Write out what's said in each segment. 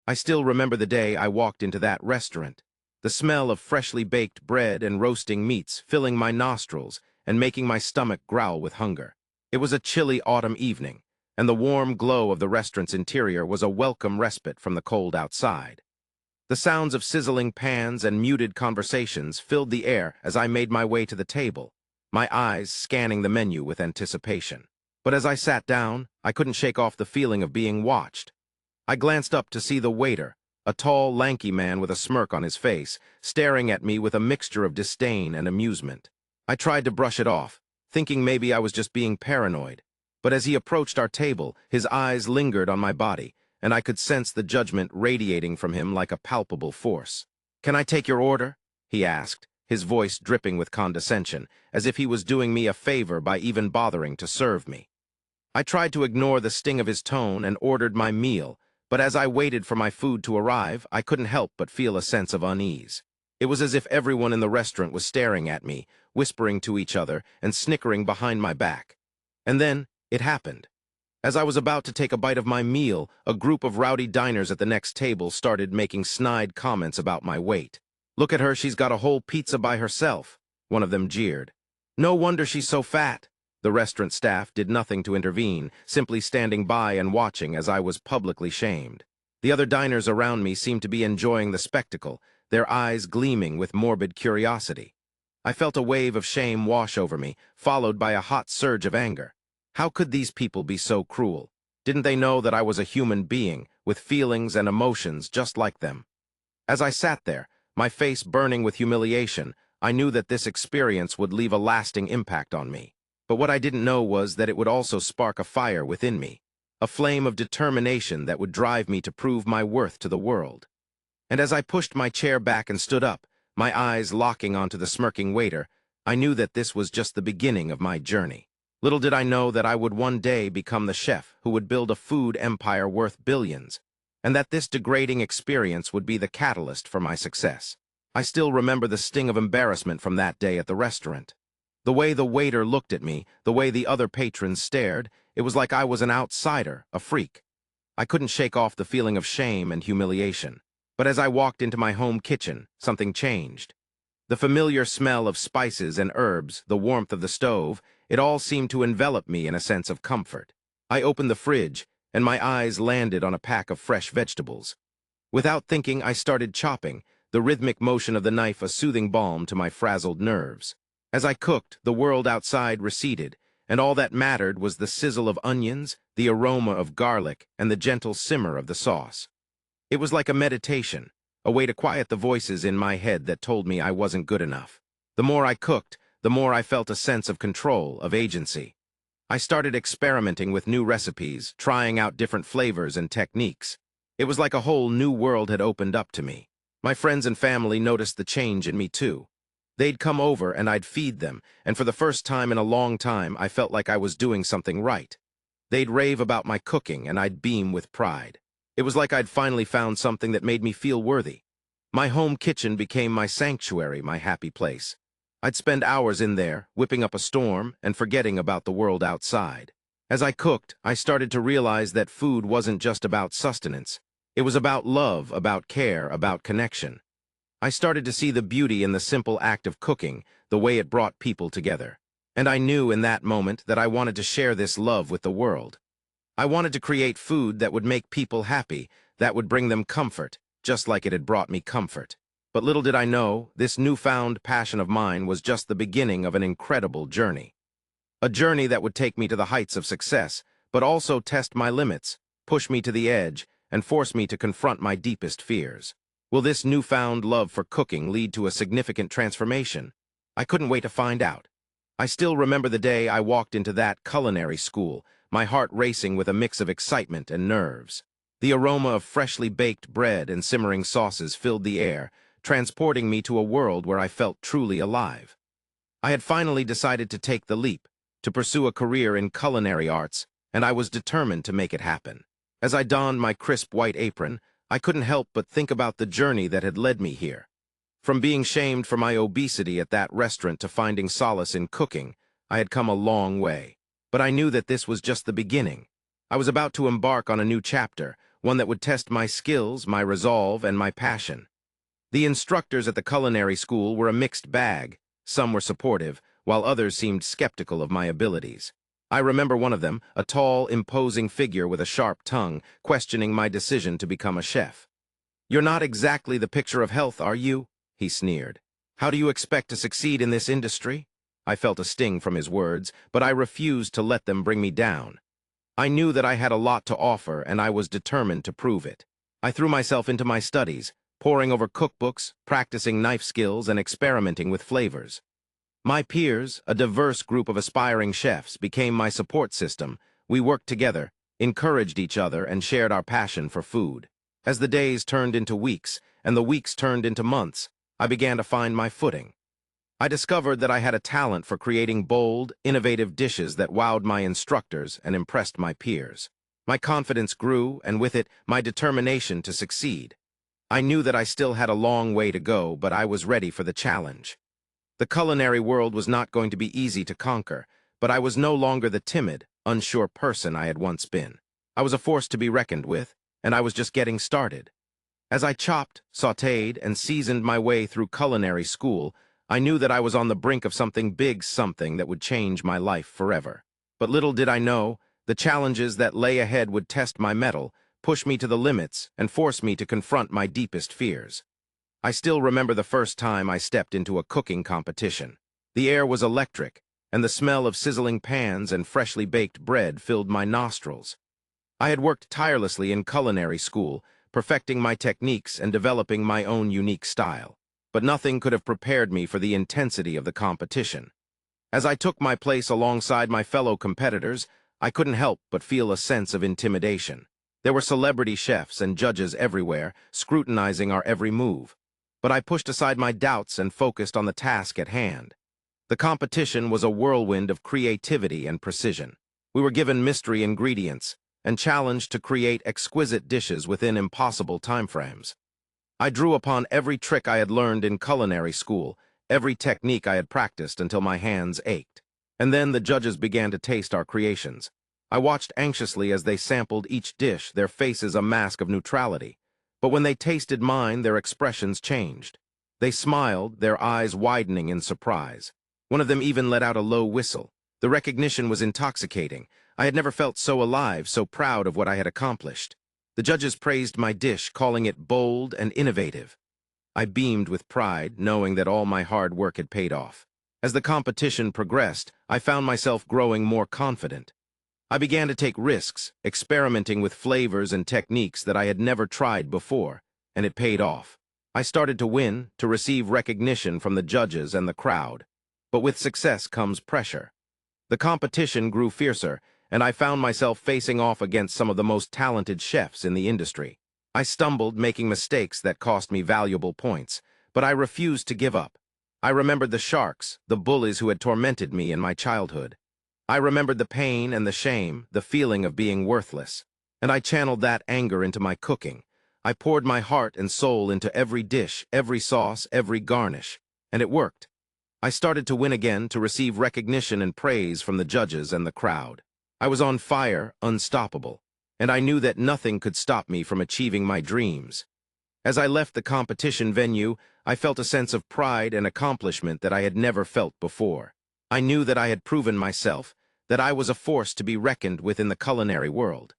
I still remember the day I walked into that restaurant. The smell of freshly baked bread and roasting meats filling my nostrils and making my stomach growl with hunger. It was a chilly autumn evening, and the warm glow of the restaurant's interior was a welcome respite from the cold outside. The sounds of sizzling pans and muted conversations filled the air as I made my way to the table, my eyes scanning the menu with anticipation. But as I sat down, I couldn't shake off the feeling of being watched. I glanced up to see the waiter, a tall, lanky man with a smirk on his face, staring at me with a mixture of disdain and amusement. I tried to brush it off, thinking maybe I was just being paranoid. But as he approached our table, his eyes lingered on my body, and I could sense the judgment radiating from him like a palpable force. "Can I take your order?" he asked, his voice dripping with condescension, as if he was doing me a favor by even bothering to serve me. I tried to ignore the sting of his tone and ordered my meal, but as I waited for my food to arrive, I couldn't help but feel a sense of unease. It was as if everyone in the restaurant was staring at me, whispering to each other and snickering behind my back. And then, it happened. As I was about to take a bite of my meal, a group of rowdy diners at the next table started making snide comments about my weight. "Look at her, she's got a whole pizza by herself," one of them jeered. "No wonder she's so fat." The restaurant staff did nothing to intervene, simply standing by and watching as I was publicly shamed. The other diners around me seemed to be enjoying the spectacle, their eyes gleaming with morbid curiosity. I felt a wave of shame wash over me, followed by a hot surge of anger. How could these people be so cruel? Didn't they know that I was a human being, with feelings and emotions just like them? As I sat there, my face burning with humiliation, I knew that this experience would leave a lasting impact on me. But what I didn't know was that it would also spark a fire within me, a flame of determination that would drive me to prove my worth to the world. And as I pushed my chair back and stood up, my eyes locking onto the smirking waiter, I knew that this was just the beginning of my journey. Little did I know that I would one day become the chef who would build a food empire worth billions, and that this degrading experience would be the catalyst for my success. I still remember the sting of embarrassment from that day at the restaurant. The way the waiter looked at me, the way the other patrons stared, it was like I was an outsider, a freak. I couldn't shake off the feeling of shame and humiliation. But as I walked into my home kitchen, something changed. The familiar smell of spices and herbs, the warmth of the stove, it all seemed to envelop me in a sense of comfort. I opened the fridge, and my eyes landed on a pack of fresh vegetables. Without thinking, I started chopping, the rhythmic motion of the knife a soothing balm to my frazzled nerves. As I cooked, the world outside receded, and all that mattered was the sizzle of onions, the aroma of garlic, and the gentle simmer of the sauce. It was like a meditation, a way to quiet the voices in my head that told me I wasn't good enough. The more I cooked, the more I felt a sense of control, of agency. I started experimenting with new recipes, trying out different flavors and techniques. It was like a whole new world had opened up to me. My friends and family noticed the change in me too. They'd come over and I'd feed them, and for the first time in a long time, I felt like I was doing something right. They'd rave about my cooking, and I'd beam with pride. It was like I'd finally found something that made me feel worthy. My home kitchen became my sanctuary, my happy place. I'd spend hours in there, whipping up a storm and forgetting about the world outside. As I cooked, I started to realize that food wasn't just about sustenance. It was about love, about care, about connection. I started to see the beauty in the simple act of cooking, the way it brought people together. And I knew in that moment that I wanted to share this love with the world. I wanted to create food that would make people happy, that would bring them comfort, just like it had brought me comfort. But little did I know, this newfound passion of mine was just the beginning of an incredible journey. A journey that would take me to the heights of success, but also test my limits, push me to the edge, and force me to confront my deepest fears. Will this newfound love for cooking lead to a significant transformation? I couldn't wait to find out. I still remember the day I walked into that culinary school, my heart racing with a mix of excitement and nerves. The aroma of freshly baked bread and simmering sauces filled the air, transporting me to a world where I felt truly alive. I had finally decided to take the leap, to pursue a career in culinary arts, and I was determined to make it happen. As I donned my crisp white apron, I couldn't help but think about the journey that had led me here. From being shamed for my obesity at that restaurant to finding solace in cooking, I had come a long way. But I knew that this was just the beginning. I was about to embark on a new chapter, one that would test my skills, my resolve, and my passion. The instructors at the culinary school were a mixed bag. Some were supportive, while others seemed skeptical of my abilities. I remember one of them, a tall, imposing figure with a sharp tongue, questioning my decision to become a chef. "You're not exactly the picture of health, are you?" he sneered. "How do you expect to succeed in this industry?" I felt a sting from his words, but I refused to let them bring me down. I knew that I had a lot to offer, and I was determined to prove it. I threw myself into my studies, poring over cookbooks, practicing knife skills, and experimenting with flavors. My peers, a diverse group of aspiring chefs, became my support system. We worked together, encouraged each other, and shared our passion for food. As the days turned into weeks, and the weeks turned into months, I began to find my footing. I discovered that I had a talent for creating bold, innovative dishes that wowed my instructors and impressed my peers. My confidence grew, and with it, my determination to succeed. I knew that I still had a long way to go, but I was ready for the challenge. The culinary world was not going to be easy to conquer, but I was no longer the timid, unsure person I had once been. I was a force to be reckoned with, and I was just getting started. As I chopped, sautéed, and seasoned my way through culinary school, I knew that I was on the brink of something big, something that would change my life forever. But little did I know, the challenges that lay ahead would test my mettle, push me to the limits, and force me to confront my deepest fears. I still remember the first time I stepped into a cooking competition. The air was electric, and the smell of sizzling pans and freshly baked bread filled my nostrils. I had worked tirelessly in culinary school, perfecting my techniques and developing my own unique style. But nothing could have prepared me for the intensity of the competition. As I took my place alongside my fellow competitors, I couldn't help but feel a sense of intimidation. There were celebrity chefs and judges everywhere, scrutinizing our every move. But I pushed aside my doubts and focused on the task at hand. The competition was a whirlwind of creativity and precision. We were given mystery ingredients and challenged to create exquisite dishes within impossible timeframes. I drew upon every trick I had learned in culinary school, every technique I had practiced until my hands ached. And then the judges began to taste our creations. I watched anxiously as they sampled each dish, their faces a mask of neutrality. But when they tasted mine, their expressions changed. They smiled, their eyes widening in surprise. One of them even let out a low whistle. The recognition was intoxicating. I had never felt so alive, so proud of what I had accomplished. The judges praised my dish, calling it bold and innovative. I beamed with pride, knowing that all my hard work had paid off. As the competition progressed, I found myself growing more confident. I began to take risks, experimenting with flavors and techniques that I had never tried before, and it paid off. I started to win, to receive recognition from the judges and the crowd. But with success comes pressure. The competition grew fiercer, and I found myself facing off against some of the most talented chefs in the industry. I stumbled, making mistakes that cost me valuable points, but I refused to give up. I remembered the sharks, the bullies who had tormented me in my childhood. I remembered the pain and the shame, the feeling of being worthless, and I channeled that anger into my cooking. I poured my heart and soul into every dish, every sauce, every garnish, and it worked. I started to win again, to receive recognition and praise from the judges and the crowd. I was on fire, unstoppable, and I knew that nothing could stop me from achieving my dreams. As I left the competition venue, I felt a sense of pride and accomplishment that I had never felt before. I knew that I had proven myself, that I was a force to be reckoned with in the culinary world,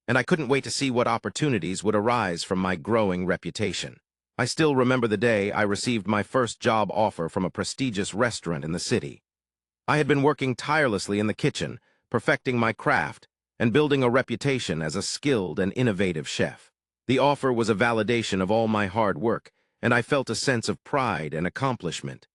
and I couldn't wait to see what opportunities would arise from my growing reputation. I still remember the day I received my first job offer from a prestigious restaurant in the city. I had been working tirelessly in the kitchen, perfecting my craft, and building a reputation as a skilled and innovative chef. The offer was a validation of all my hard work, and I felt a sense of pride and accomplishment.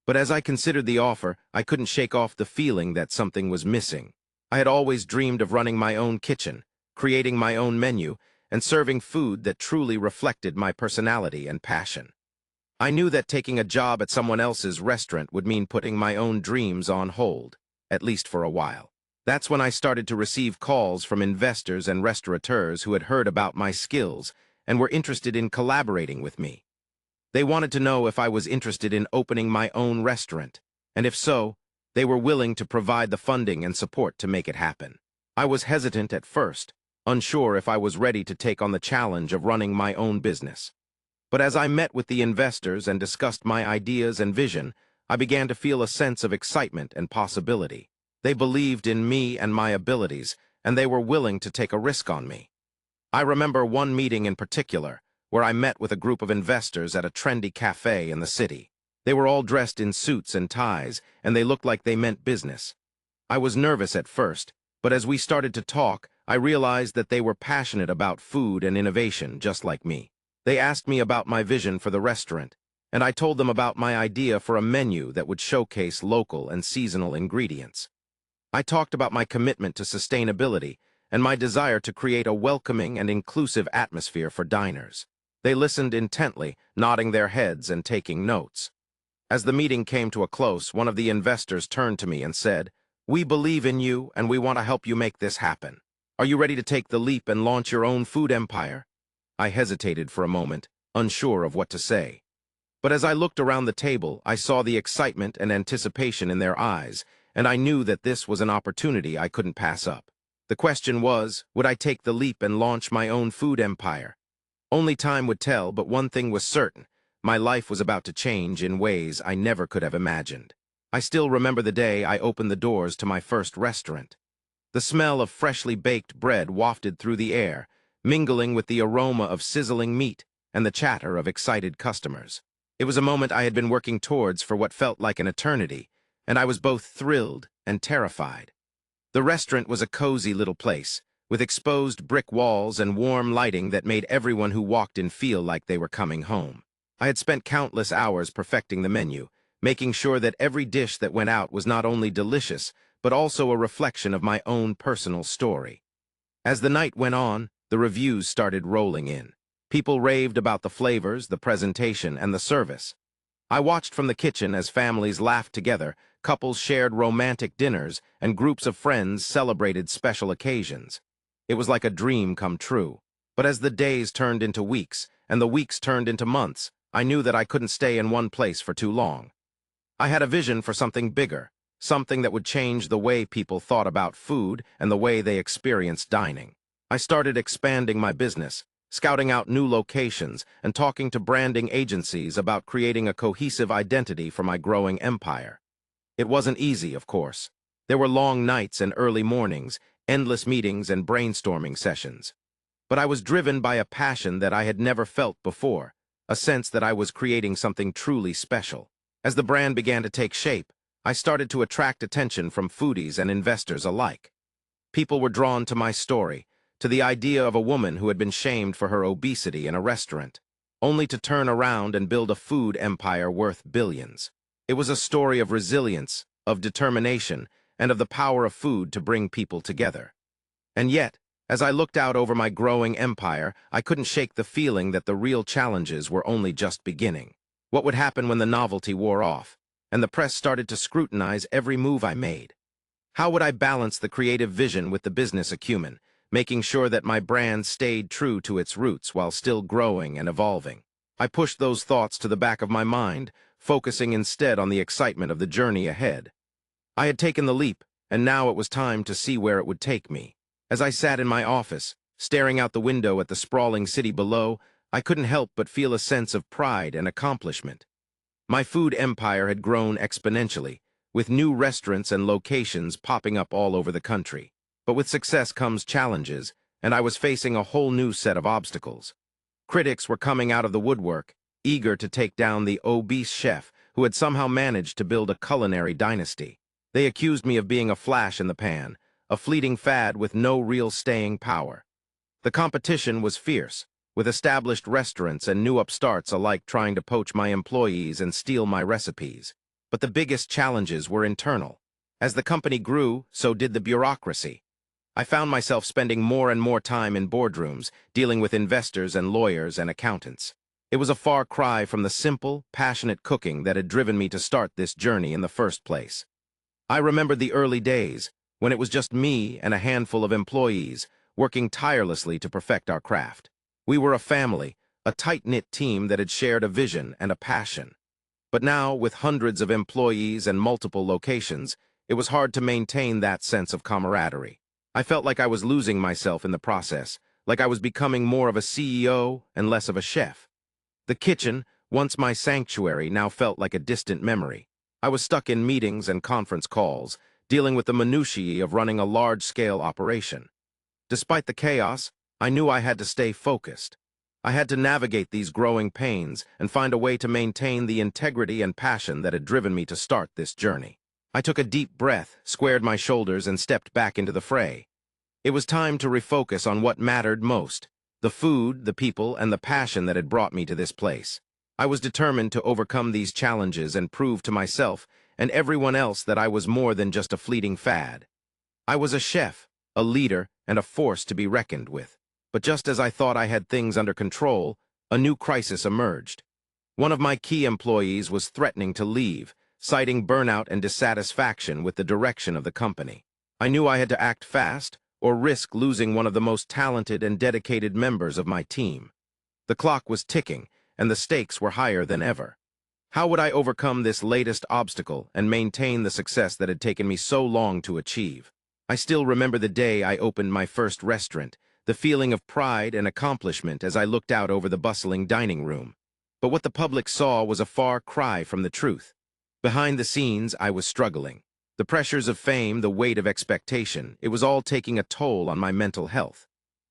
But as I considered the offer, I couldn't shake off the feeling that something was missing. I had always dreamed of running my own kitchen, creating my own menu, and serving food that truly reflected my personality and passion. I knew that taking a job at someone else's restaurant would mean putting my own dreams on hold, at least for a while. That's when I started to receive calls from investors and restaurateurs who had heard about my skills and were interested in collaborating with me. They wanted to know if I was interested in opening my own restaurant, and if so, they were willing to provide the funding and support to make it happen. I was hesitant at first, unsure if I was ready to take on the challenge of running my own business. But as I met with the investors and discussed my ideas and vision, I began to feel a sense of excitement and possibility. They believed in me and my abilities, and they were willing to take a risk on me. I remember one meeting in particular, where I met with a group of investors at a trendy cafe in the city. They were all dressed in suits and ties, and they looked like they meant business. I was nervous at first, but as we started to talk, I realized that they were passionate about food and innovation, just like me. They asked me about my vision for the restaurant, and I told them about my idea for a menu that would showcase local and seasonal ingredients. I talked about my commitment to sustainability and my desire to create a welcoming and inclusive atmosphere for diners. They listened intently, nodding their heads and taking notes. As the meeting came to a close, one of the investors turned to me and said, "We believe in you and we want to help you make this happen. Are you ready to take the leap and launch your own food empire?" I hesitated for a moment, unsure of what to say. But as I looked around the table, I saw the excitement and anticipation in their eyes, and I knew that this was an opportunity I couldn't pass up. The question was, would I take the leap and launch my own food empire? Only time would tell, but one thing was certain. My life was about to change in ways I never could have imagined. I still remember the day I opened the doors to my first restaurant. The smell of freshly baked bread wafted through the air, mingling with the aroma of sizzling meat and the chatter of excited customers. It was a moment I had been working towards for what felt like an eternity, and I was both thrilled and terrified. The restaurant was a cozy little place, with exposed brick walls and warm lighting that made everyone who walked in feel like they were coming home. I had spent countless hours perfecting the menu, making sure that every dish that went out was not only delicious, but also a reflection of my own personal story. As the night went on, the reviews started rolling in. People raved about the flavors, the presentation, and the service. I watched from the kitchen as families laughed together, couples shared romantic dinners, and groups of friends celebrated special occasions. It was like a dream come true. But as the days turned into weeks, and the weeks turned into months, I knew that I couldn't stay in one place for too long. I had a vision for something bigger, something that would change the way people thought about food and the way they experienced dining. I started expanding my business, scouting out new locations, and talking to branding agencies about creating a cohesive identity for my growing empire. It wasn't easy, of course. There were long nights and early mornings, endless meetings and brainstorming sessions. But I was driven by a passion that I had never felt before, a sense that I was creating something truly special. As the brand began to take shape, I started to attract attention from foodies and investors alike. People were drawn to my story, to the idea of a woman who had been shamed for her obesity in a restaurant, only to turn around and build a food empire worth billions. It was a story of resilience, of determination, and of the power of food to bring people together. And yet, as I looked out over my growing empire, I couldn't shake the feeling that the real challenges were only just beginning. What would happen when the novelty wore off, and the press started to scrutinize every move I made? How would I balance the creative vision with the business acumen, making sure that my brand stayed true to its roots while still growing and evolving? I pushed those thoughts to the back of my mind, focusing instead on the excitement of the journey ahead. I had taken the leap, and now it was time to see where it would take me. As I sat in my office, staring out the window at the sprawling city below, I couldn't help but feel a sense of pride and accomplishment. My food empire had grown exponentially, with new restaurants and locations popping up all over the country. But with success comes challenges, and I was facing a whole new set of obstacles. Critics were coming out of the woodwork, eager to take down the obese chef who had somehow managed to build a culinary dynasty. They accused me of being a flash in the pan, a fleeting fad with no real staying power. The competition was fierce, with established restaurants and new upstarts alike trying to poach my employees and steal my recipes. But the biggest challenges were internal. As the company grew, so did the bureaucracy. I found myself spending more and more time in boardrooms, dealing with investors and lawyers and accountants. It was a far cry from the simple, passionate cooking that had driven me to start this journey in the first place. I remembered the early days, when it was just me and a handful of employees, working tirelessly to perfect our craft. We were a family, a tight-knit team that had shared a vision and a passion. But now, with hundreds of employees and multiple locations, it was hard to maintain that sense of camaraderie. I felt like I was losing myself in the process, like I was becoming more of a CEO and less of a chef. The kitchen, once my sanctuary, now felt like a distant memory. I was stuck in meetings and conference calls, dealing with the minutiae of running a large-scale operation. Despite the chaos, I knew I had to stay focused. I had to navigate these growing pains and find a way to maintain the integrity and passion that had driven me to start this journey. I took a deep breath, squared my shoulders, and stepped back into the fray. It was time to refocus on what mattered most: the food, the people, and the passion that had brought me to this place. I was determined to overcome these challenges and prove to myself and everyone else that I was more than just a fleeting fad. I was a chef, a leader, and a force to be reckoned with. But just as I thought I had things under control, a new crisis emerged. One of my key employees was threatening to leave, citing burnout and dissatisfaction with the direction of the company. I knew I had to act fast, or risk losing one of the most talented and dedicated members of my team. The clock was ticking, and the stakes were higher than ever. How would I overcome this latest obstacle and maintain the success that had taken me so long to achieve? I still remember the day I opened my first restaurant, the feeling of pride and accomplishment as I looked out over the bustling dining room. But what the public saw was a far cry from the truth. Behind the scenes, I was struggling. The pressures of fame, the weight of expectation, it was all taking a toll on my mental health.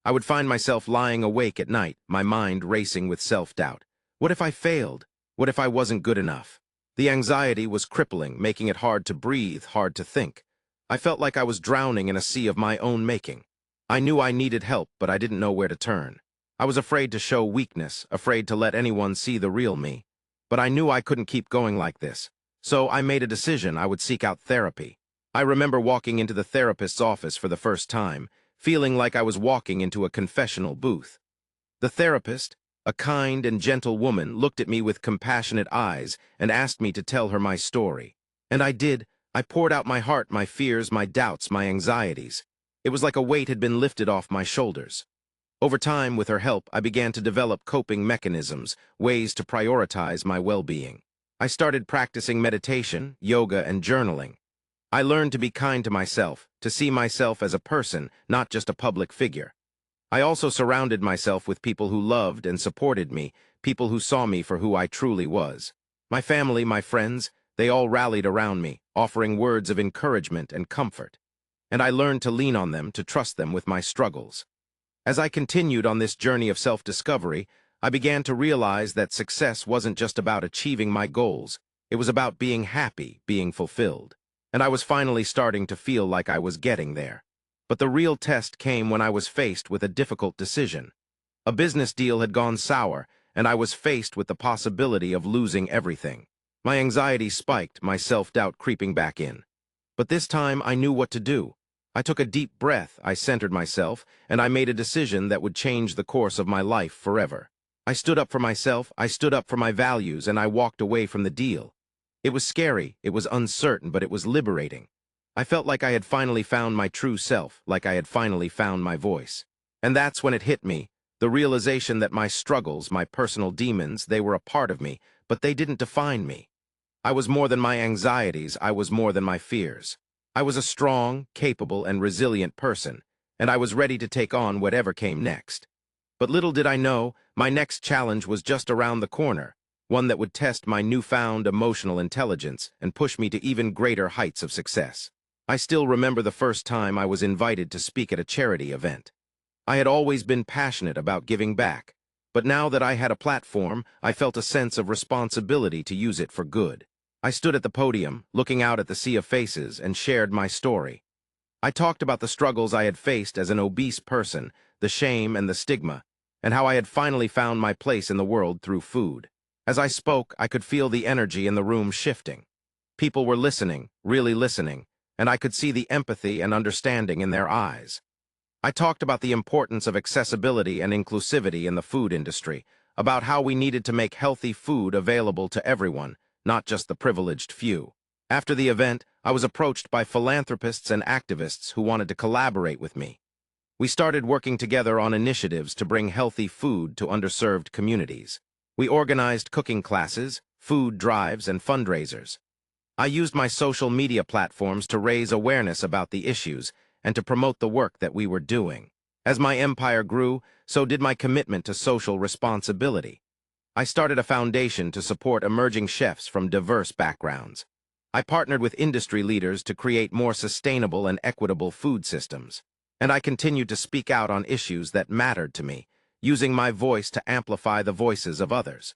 I would find myself lying awake at night, my mind racing with self-doubt. What if I failed? What if I wasn't good enough? The anxiety was crippling, making it hard to breathe, hard to think. I felt like I was drowning in a sea of my own making. I knew I needed help, but I didn't know where to turn. I was afraid to show weakness, afraid to let anyone see the real me. But I knew I couldn't keep going like this. So I made a decision: I would seek out therapy. I remember walking into the therapist's office for the first time, feeling like I was walking into a confessional booth. The therapist, a kind and gentle woman, looked at me with compassionate eyes and asked me to tell her my story. And I did. I poured out my heart, my fears, my doubts, my anxieties. It was like a weight had been lifted off my shoulders. Over time, with her help, I began to develop coping mechanisms, ways to prioritize my well-being. I started practicing meditation, yoga, and journaling. I learned to be kind to myself, to see myself as a person, not just a public figure. I also surrounded myself with people who loved and supported me, people who saw me for who I truly was. My family, my friends, they all rallied around me, offering words of encouragement and comfort. And I learned to lean on them, to trust them with my struggles. As I continued on this journey of self-discovery, I began to realize that success wasn't just about achieving my goals. It was about being happy, being fulfilled. And I was finally starting to feel like I was getting there. But the real test came when I was faced with a difficult decision. A business deal had gone sour, and I was faced with the possibility of losing everything. My anxiety spiked, my self-doubt creeping back in. But this time I knew what to do. I took a deep breath, I centered myself, and I made a decision that would change the course of my life forever. I stood up for myself, I stood up for my values, and I walked away from the deal. It was scary, it was uncertain, but it was liberating. I felt like I had finally found my true self, like I had finally found my voice. And that's when it hit me, the realization that my struggles, my personal demons, they were a part of me, but they didn't define me. I was more than my anxieties, I was more than my fears. I was a strong, capable, and resilient person, and I was ready to take on whatever came next. But little did I know, my next challenge was just around the corner, one that would test my newfound emotional intelligence and push me to even greater heights of success. I still remember the first time I was invited to speak at a charity event. I had always been passionate about giving back, but now that I had a platform, I felt a sense of responsibility to use it for good. I stood at the podium, looking out at the sea of faces, and shared my story. I talked about the struggles I had faced as an obese person, the shame and the stigma, and how I had finally found my place in the world through food. As I spoke, I could feel the energy in the room shifting. People were listening, really listening, and I could see the empathy and understanding in their eyes. I talked about the importance of accessibility and inclusivity in the food industry, about how we needed to make healthy food available to everyone, not just the privileged few. After the event, I was approached by philanthropists and activists who wanted to collaborate with me. We started working together on initiatives to bring healthy food to underserved communities. We organized cooking classes, food drives, and fundraisers. I used my social media platforms to raise awareness about the issues, and to promote the work that we were doing. As my empire grew, so did my commitment to social responsibility. I started a foundation to support emerging chefs from diverse backgrounds. I partnered with industry leaders to create more sustainable and equitable food systems. And I continued to speak out on issues that mattered to me, using my voice to amplify the voices of others.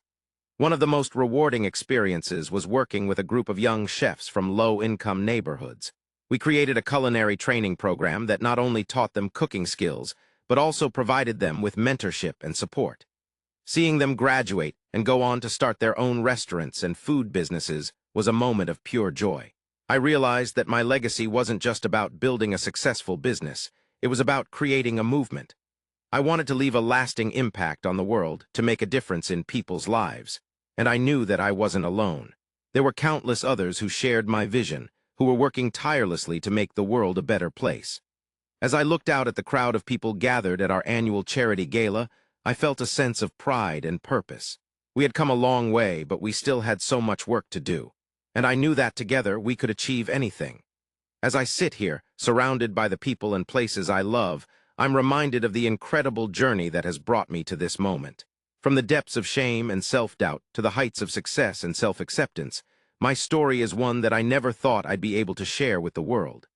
One of the most rewarding experiences was working with a group of young chefs from low-income neighborhoods. We created a culinary training program that not only taught them cooking skills, but also provided them with mentorship and support. Seeing them graduate and go on to start their own restaurants and food businesses was a moment of pure joy. I realized that my legacy wasn't just about building a successful business, it was about creating a movement. I wanted to leave a lasting impact on the world, to make a difference in people's lives. And I knew that I wasn't alone. There were countless others who shared my vision, who were working tirelessly to make the world a better place. As I looked out at the crowd of people gathered at our annual charity gala, I felt a sense of pride and purpose. We had come a long way, but we still had so much work to do. And I knew that together we could achieve anything. As I sit here, surrounded by the people and places I love, I'm reminded of the incredible journey that has brought me to this moment. From the depths of shame and self-doubt to the heights of success and self-acceptance, my story is one that I never thought I'd be able to share with the world.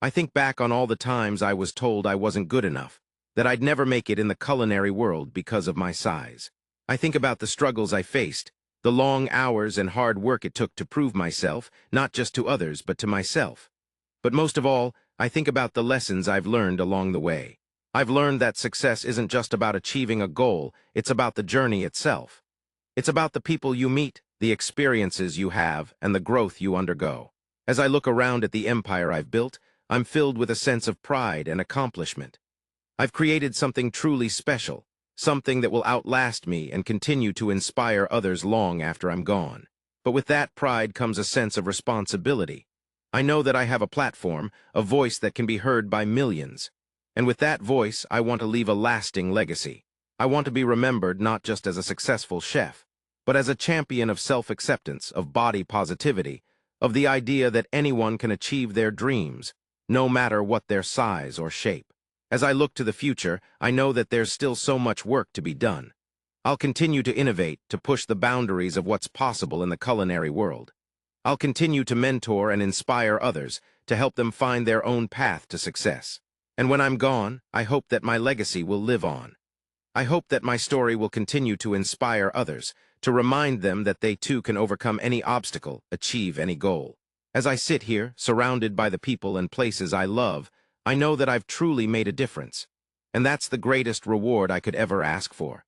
I think back on all the times I was told I wasn't good enough, that I'd never make it in the culinary world because of my size. I think about the struggles I faced, the long hours and hard work it took to prove myself, not just to others, but to myself. But most of all, I think about the lessons I've learned along the way. I've learned that success isn't just about achieving a goal, it's about the journey itself. It's about the people you meet, the experiences you have, and the growth you undergo. As I look around at the empire I've built, I'm filled with a sense of pride and accomplishment. I've created something truly special, something that will outlast me and continue to inspire others long after I'm gone. But with that pride comes a sense of responsibility. I know that I have a platform, a voice that can be heard by millions. And with that voice, I want to leave a lasting legacy. I want to be remembered not just as a successful chef, but as a champion of self-acceptance, of body positivity, of the idea that anyone can achieve their dreams, no matter what their size or shape. As I look to the future, I know that there's still so much work to be done. I'll continue to innovate, to push the boundaries of what's possible in the culinary world. I'll continue to mentor and inspire others, to help them find their own path to success. And when I'm gone, I hope that my legacy will live on. I hope that my story will continue to inspire others, to remind them that they too can overcome any obstacle, achieve any goal. As I sit here, surrounded by the people and places I love, I know that I've truly made a difference. And that's the greatest reward I could ever ask for.